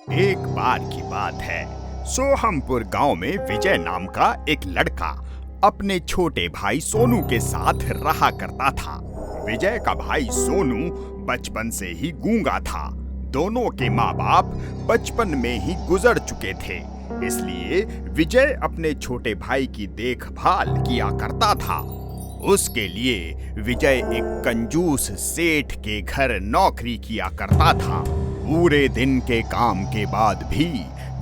एक बार की बात है, सोहमपुर गांव में विजय नाम का एक लड़का अपने छोटे भाई सोनू के साथ रहा करता था। विजय का भाई सोनू बचपन से ही गूंगा था। दोनों के माँ बाप बचपन में ही गुजर चुके थे, इसलिए विजय अपने छोटे भाई की देखभाल किया करता था। उसके लिए विजय एक कंजूस सेठ के घर नौकरी किया करता था। पूरे दिन के काम के बाद भी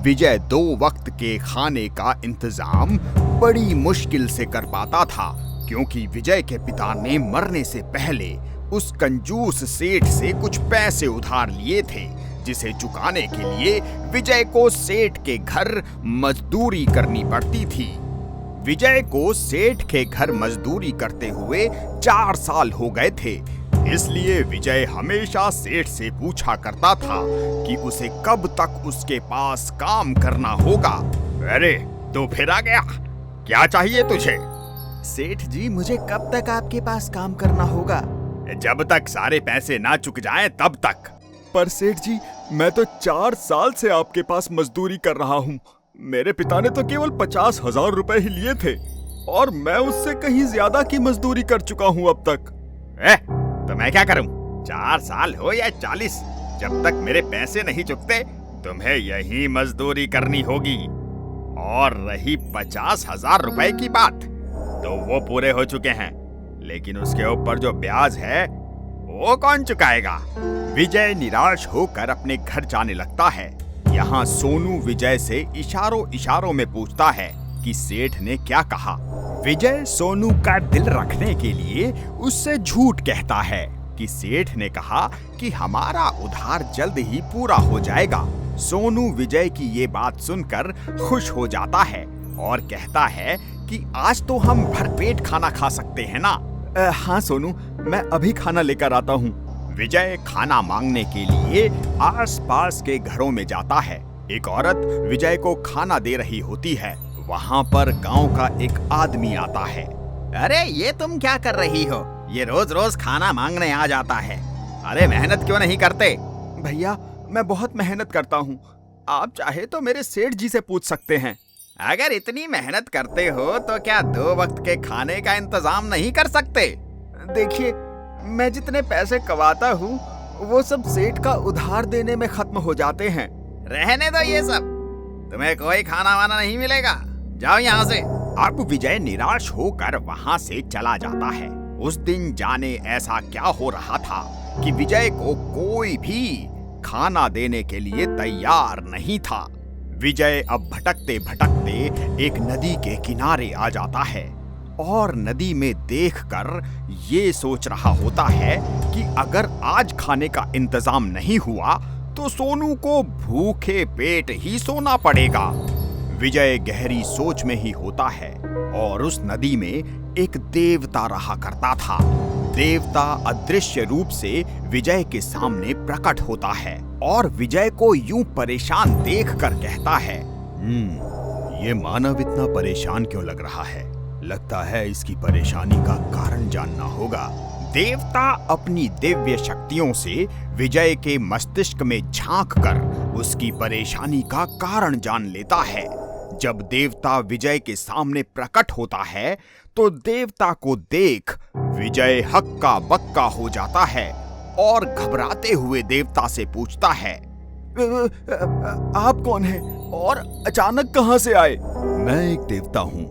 विजय 2 वक्त के खाने का इंतजाम बड़ी मुश्किल से कर पाता था, क्योंकि विजय के पिता ने मरने से पहले उस कंजूस सेठ से कुछ पैसे उधार लिए थे, जिसे चुकाने के लिए विजय को सेठ के घर मजदूरी करनी पड़ती थी। विजय को सेठ के घर मजदूरी करते हुए 4 साल हो गए थे, इसलिए विजय हमेशा सेठ से पूछा करता था कि उसे कब तक उसके पास काम करना होगा। अरे तू फिर आ गया, क्या चाहिए तुझे? सेठ जी, मुझे कब तक आपके पास काम करना होगा? जब तक सारे पैसे ना चुक जाएं तब तक। पर सेठ जी, मैं तो 4 साल से आपके पास मजदूरी कर रहा हूँ। मेरे पिता ने तो केवल 50,000 रुपए ही लिए थे और मैं उससे कहीं ज्यादा की मजदूरी कर चुका हूँ अब तक। तो मैं क्या करूं? 4 साल हो या 40, जब तक मेरे पैसे नहीं चुकते तुम्हें यही मजदूरी करनी होगी। और रही 50,000 रुपए की बात, तो वो पूरे हो चुके हैं, लेकिन उसके ऊपर जो ब्याज है वो कौन चुकाएगा? विजय निराश होकर अपने घर जाने लगता है। यहाँ सोनू विजय से इशारों इशारों में पूछता है कि सेठ ने क्या कहा। विजय सोनू का दिल रखने के लिए उससे झूठ कहता है कि सेठ ने कहा कि हमारा उधार जल्द ही पूरा हो जाएगा। सोनू विजय की ये बात सुनकर खुश हो जाता है और कहता है कि आज तो हम भरपेट खाना खा सकते हैं ना। हाँ सोनू, मैं अभी खाना लेकर आता हूँ। विजय खाना मांगने के लिए आसपास के घरों में जाता है। एक औरत विजय को खाना दे रही होती है। वहाँ पर गांव का एक आदमी आता है। अरे ये तुम क्या कर रही हो? ये रोज रोज खाना मांगने आ जाता है। अरे मेहनत क्यों नहीं करते? भैया, मैं बहुत मेहनत करता हूँ। आप चाहे तो मेरे सेठ जी से पूछ सकते हैं। अगर इतनी मेहनत करते हो तो क्या 2 वक्त के खाने का इंतजाम नहीं कर सकते? देखिए, मैं जितने पैसे कमाता हूँ वो सब सेठ का उधार देने में खत्म हो जाते हैं। रहने दो ये सब, तुम्हें कोई खाना वाना नहीं मिलेगा, जाओ यहाँ से। अब विजय निराश होकर वहाँ से चला जाता है। उस दिन जाने ऐसा क्या हो रहा था कि विजय को कोई भी खाना देने के लिए तैयार नहीं था। विजय अब भटकते भटकते एक नदी के किनारे आ जाता है और नदी में देखकर ये सोच रहा होता है कि अगर आज खाने का इंतजाम नहीं हुआ तो सोनू को भूखे पेट ही सोना पड़ेगा। विजय गहरी सोच में ही होता है और उस नदी में एक देवता रहा करता था। देवता अदृश्य रूप से विजय के सामने प्रकट होता है और विजय को यूं परेशान देखकर कहता है, ये मानव इतना परेशान क्यों लग रहा है? लगता है इसकी परेशानी का कारण जानना होगा। देवता अपनी दिव्य शक्तियों से विजय के मस्तिष्क में झांककर उसकी परेशानी का कारण जान लेता है। जब देवता विजय के सामने प्रकट होता है तो देवता को देख विजय हक्का बक्का हो जाता है और घबराते हुए देवता से पूछता है, आप कौन हैं और अचानक कहां से आए? मैं एक देवता हूँ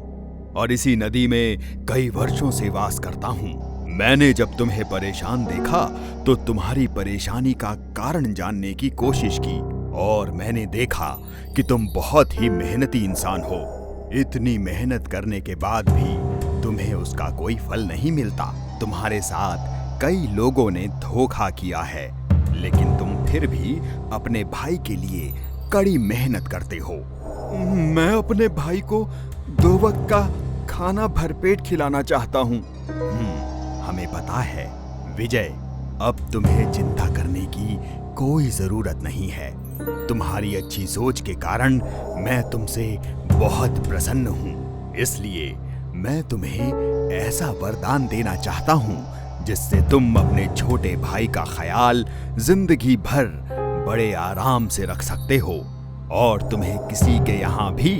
और इसी नदी में कई वर्षों से वास करता हूँ। मैंने जब तुम्हें परेशान देखा तो तुम्हारी परेशानी का कारण जानने की कोशिश की और मैंने देखा कि तुम बहुत ही मेहनती इंसान हो। इतनी मेहनत करने के बाद भी तुम्हें उसका कोई फल नहीं मिलता। तुम्हारे साथ कई लोगों ने धोखा किया है, लेकिन तुम फिर भी अपने भाई के लिए कड़ी मेहनत करते हो। मैं अपने भाई को 2 वक्त का खाना भरपेट खिलाना चाहता हूँ। हमें पता है विजय, अब तुम्हें चिंता करने की कोई जरूरत नहीं है। तुम्हारी अच्छी सोच के कारण मैं तुमसे बहुत प्रसन्न हूँ, इसलिए मैं तुम्हें ऐसा वरदान देना चाहता हूँ जिससे तुम अपने छोटे भाई का ख्याल जिंदगी भर बड़े आराम से रख सकते हो और तुम्हें किसी के यहाँ भी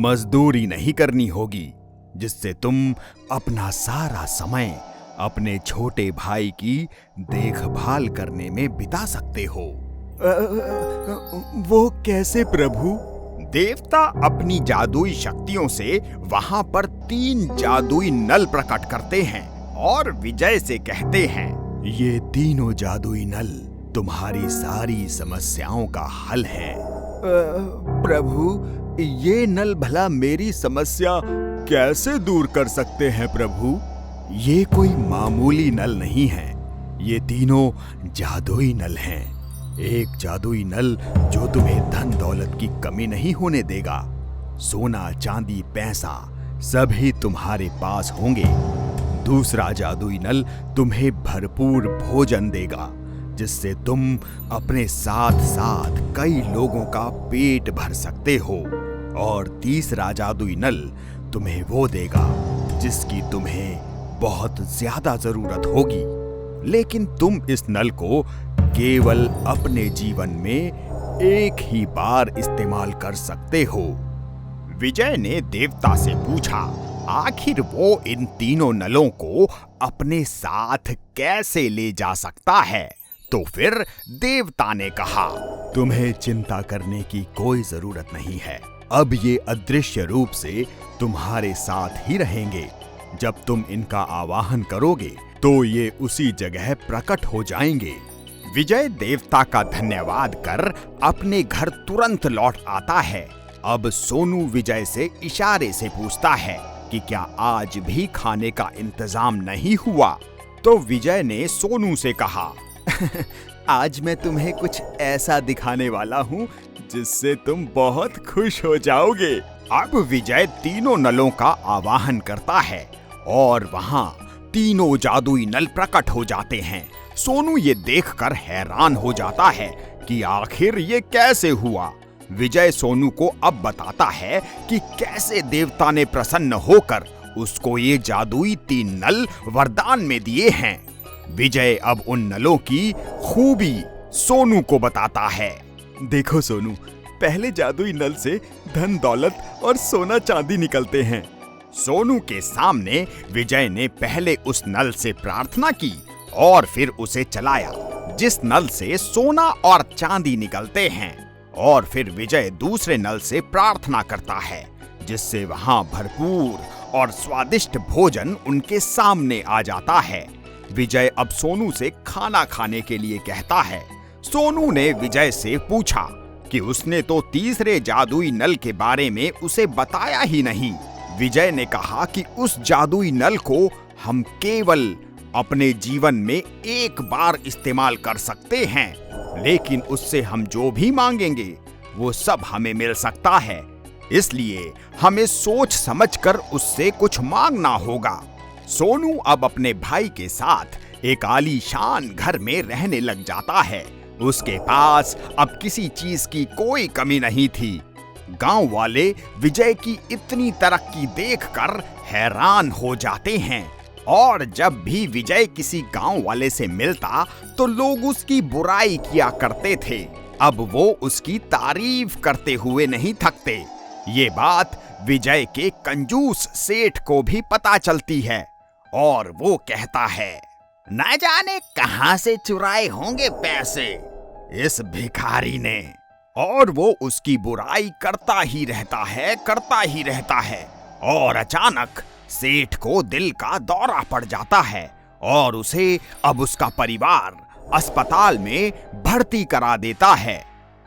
मजदूरी नहीं करनी होगी, जिससे तुम अपना सारा समय अपने छोटे भाई की देखभाल करने में बिता सकते हो। वो कैसे प्रभु? देवता अपनी जादुई शक्तियों से वहां पर 3 जादुई नल प्रकट करते हैं और विजय से कहते हैं, ये तीनों जादुई नल तुम्हारी सारी समस्याओं का हल है। प्रभु, ये नल भला मेरी समस्या कैसे दूर कर सकते हैं प्रभु? ये कोई मामूली नल नहीं है, ये तीनों जादुई नल हैं। एक जादुई नल जो तुम्हें धन दौलत की कमी नहीं होने देगा। सोना चांदी पैसा सभी तुम्हारे पास होंगे। दूसरा जादुई नल तुम्हें भरपूर भोजन देगा, जिससे तुम अपने साथ साथ कई लोगों का पेट भर सकते हो। और तीसरा जादुई नल तुम्हें वो देगा जिसकी तुम्हें बहुत ज्यादा जरूरत होगी, लेकिन तुम इस नल को केवल अपने जीवन में एक ही बार इस्तेमाल कर सकते हो। विजय ने देवता से पूछा, आखिर वो इन तीनों नलों को अपने साथ कैसे ले जा सकता है? तो फिर देवता ने कहा, तुम्हें चिंता करने की कोई जरूरत नहीं है। अब ये अदृश्य रूप से तुम्हारे साथ ही रहेंगे। जब तुम इनका आवाहन करोगे तो ये उसी जगह प्रकट हो जाएंगे। विजय देवता का धन्यवाद कर अपने घर तुरंत लौट आता है। अब सोनू विजय से इशारे से पूछता है कि क्या आज भी खाने का इंतजाम नहीं हुआ? तो विजय ने सोनू से कहा, आज मैं तुम्हें कुछ ऐसा दिखाने वाला हूँ जिससे तुम बहुत खुश हो जाओगे। अब विजय तीनों नलों का आवाहन करता है और वहां तीनों जादुई नल प्रकट हो जाते हैं। सोनू ये देखकर हैरान हो जाता है कि आखिर ये कैसे हुआ। विजय सोनू को अब बताता है कि कैसे देवता ने प्रसन्न होकर उसको ये जादुई 3 नल वरदान में दिए हैं। विजय अब उन नलों की खूबी सोनू को बताता है। देखो सोनू, पहले जादुई नल से धन दौलत और सोना चांदी निकलते हैं। सोनू के सामने विजय ने पहले उस नल से प्रार्थना की और फिर उसे चलाया, जिस नल से सोना और चांदी निकलते हैं। और फिर विजय दूसरे नल से प्रार्थना करता है, जिससे वहां भरपूर और स्वादिष्ट भोजन उनके सामने आ जाता है। विजय अब सोनू से खाना खाने के लिए कहता है। सोनू ने विजय से पूछा कि उसने तो तीसरे जादुई नल के बारे में उसे बताया ही नहीं। विजय ने कहा कि उस जादुई नल को हम केवल अपने जीवन में एक बार इस्तेमाल कर सकते हैं, लेकिन उससे हम जो भी मांगेंगे वो सब हमें मिल सकता है। इसलिए हमें सोच समझकर उससे कुछ मांगना होगा। सोनू अब अपने भाई के साथ एक आलीशान घर में रहने लग जाता है। उसके पास अब किसी चीज की कोई कमी नहीं थी। गांव वाले विजय की इतनी तरक्की देखकर हैरान हो जाते हैं और जब भी विजय किसी गांव वाले से मिलता तो लोग उसकी बुराई किया करते थे। अब वो उसकी तारीफ करते हुए नहीं थकते। ये बात विजय के कंजूस सेठ को भी पता चलती है और वो कहता है, न जाने कहां से चुराए होंगे पैसे इस भिखारी ने। और वो उसकी बुराई करता ही रहता है और अचानक सेठ को दिल का दौरा पड़ जाता है और उसे अब उसका परिवार अस्पताल में भर्ती करा देता है।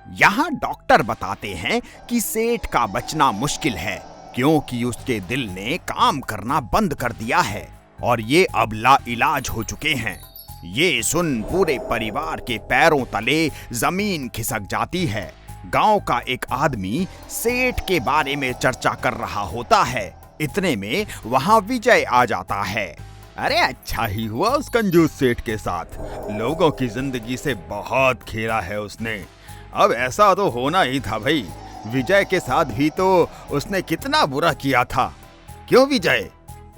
यहाँ डॉक्टर बताते हैं कि सेठ का बचना मुश्किल है, क्योंकि उसके दिल ने काम करना बंद कर दिया है और ये अब लाइलाज हो चुके हैं। ये सुन पूरे परिवार के पैरों तले जमीन खिसक जाती है। गांव का एक आदमी सेठ के बारे में चर्चा कर रहा होता है। इतने में वहां विजय आ जाता है। अरे अच्छा ही हुआ उस कंजूस सेठ के साथ, लोगों की जिंदगी से बहुत खेला है उसने। अब ऐसा तो होना ही था भाई, विजय के साथ भी तो उसने कितना बुरा किया था। क्यों विजय?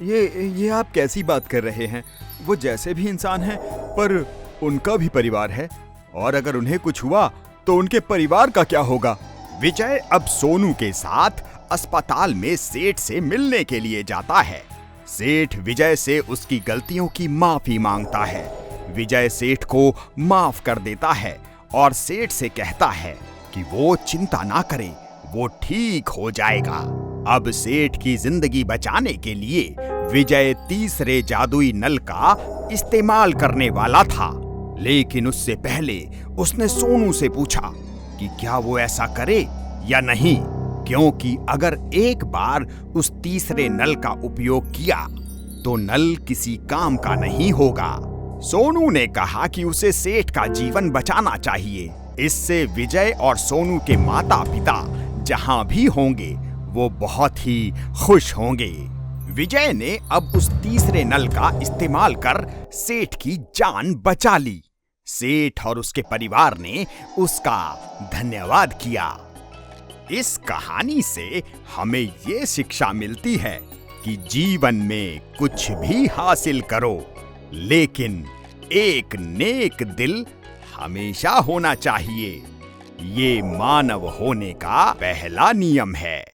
ये आप कैसी बात कर रहे हैं? वो जैसे भी इंसान हैं, पर उनका भी परिवार है और अगर उन्हें कुछ हुआ तो उनके परिवार का क्या होगा? विजय अब सोनू के साथ अस्पताल में सेठ से मिलने के लिए जाता है। सेठ विजय से उसकी गलतियों की माफी मांगता है। विजय सेठ को माफ कर देता है और सेठ से कहता है कि वो चिंता ना करे, वो ठीक हो जाएगा। अब सेठ की जिंदगी बचाने के लिए विजय तीसरे जादुई नल का इस्तेमाल करने वाला था, लेकिन उससे पहले उसने सोनू से पूछा कि क्या वो ऐसा करे या नहीं, क्योंकि अगर एक बार उस तीसरे नल का उपयोग किया तो नल किसी काम का नहीं होगा। सोनू ने कहा कि उसे सेठ का जीवन बचाना चाहिए। इससे विजय और सोनू के माता पिता जहां भी होंगे वो बहुत ही खुश होंगे। विजय ने अब उस तीसरे नल का इस्तेमाल कर सेठ की जान बचा ली। सेठ और उसके परिवार ने उसका धन्यवाद किया। इस कहानी से हमें ये शिक्षा मिलती है कि जीवन में कुछ भी हासिल करो, लेकिन एक नेक दिल हमेशा होना चाहिए। ये मानव होने का पहला नियम है।